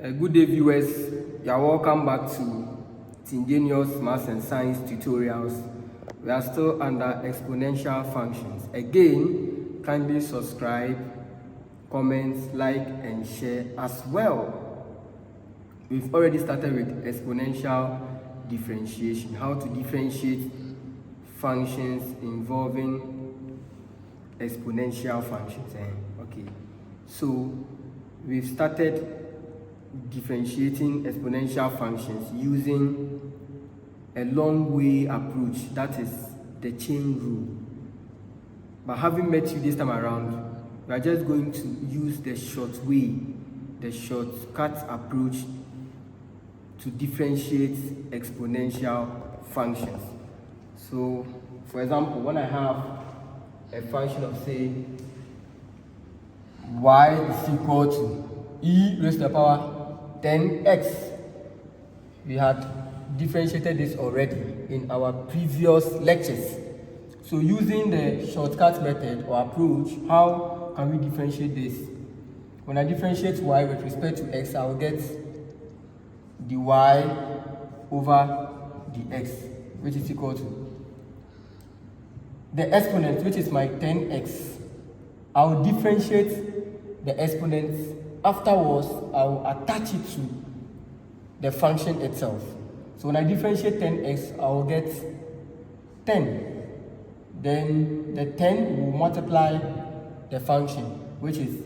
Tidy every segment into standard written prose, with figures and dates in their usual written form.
Good day, viewers. You are welcome back to Ingenious Maths and Science tutorials. We are still under exponential functions. Again, kindly subscribe, comment, like, and share as well. We've already started with exponential differentiation, how to differentiate functions involving exponential functions. Okay, so we've started differentiating exponential functions using a long way approach, that is the chain rule. But having met you this time around, we are just going to use the short way, the shortcut approach to differentiate exponential functions. So for example, when I have a function of say y is equal to e raised to the power 10x. We had differentiated this already in our previous lectures. So using the shortcut method or approach, how can we differentiate this? When I differentiate y with respect to x, I will get the y over the x, which is equal to the exponent, which is my 10x. I will differentiate the exponents. Afterwards, I will attach it to the function itself. So when I differentiate 10x, I will get 10. Then the 10 will multiply the function, which is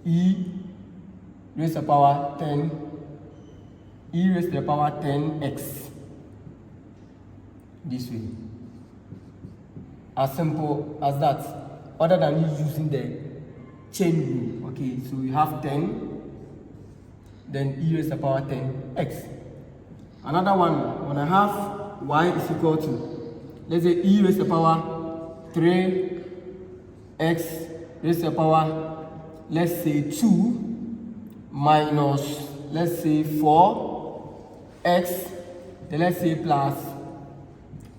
e raised to the power 10, e raised to the power 10x. This way. As simple as that, other than you using the chain rule. Okay, so we have 10, then e raised to the power 10x. Another one, when I have y is equal to, let's say e raised to the power 3x raised to the power, let's say 2 minus, let's say 4x, then let's say plus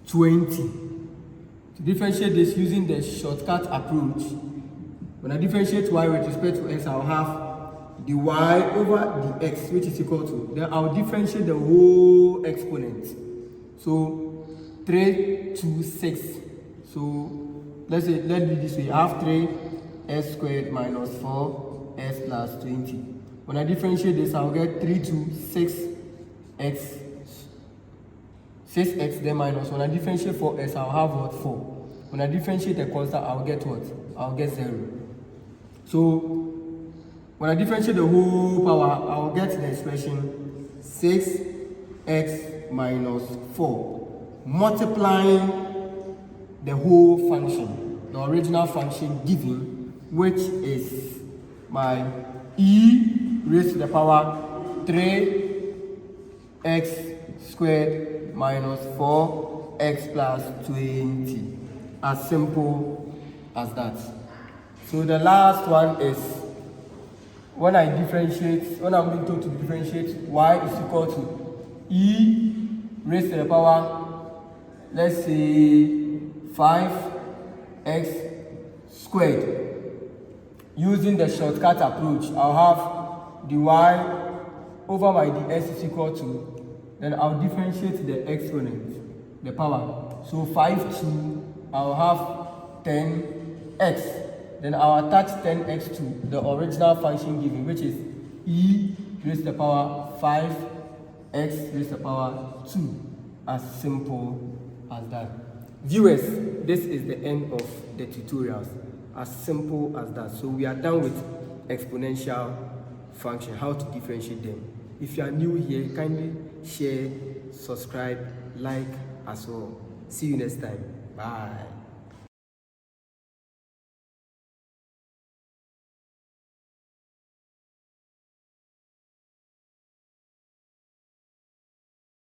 20. To differentiate this using the shortcut approach, when I differentiate y with respect to x, I'll have the y over the x, which is equal to, then I'll differentiate the whole exponent. So 3, 2, 6. So let's do it this way. I have 3x squared minus 4x plus 20. When I differentiate this, I'll get 3 to 6x, 6x then minus. When I differentiate 4x, I'll have what? 4. When I differentiate the constant, I'll get what? I'll get 0. So when I differentiate the whole power, I'll get the expression 6x minus 4, multiplying the whole function, the original function given, which is my e raised to the power 3x squared minus 4x plus 20. As simple as that. So the last one is when I'm being told to differentiate y is equal to e raised to the power, let's say 5x squared. Using the shortcut approach, I'll have the y over my ds is equal to, then I'll differentiate the exponent, the power. So 5 to, I'll have 10x. Then I'll attach 10x to the original function given, which is e raised to the power 5x raised to the power 2. As simple as that. Viewers, this is the end of the tutorials. As simple as that. So we are done with exponential function, how to differentiate them. If you are new here, kindly share, subscribe, like as well. See you next time. Bye.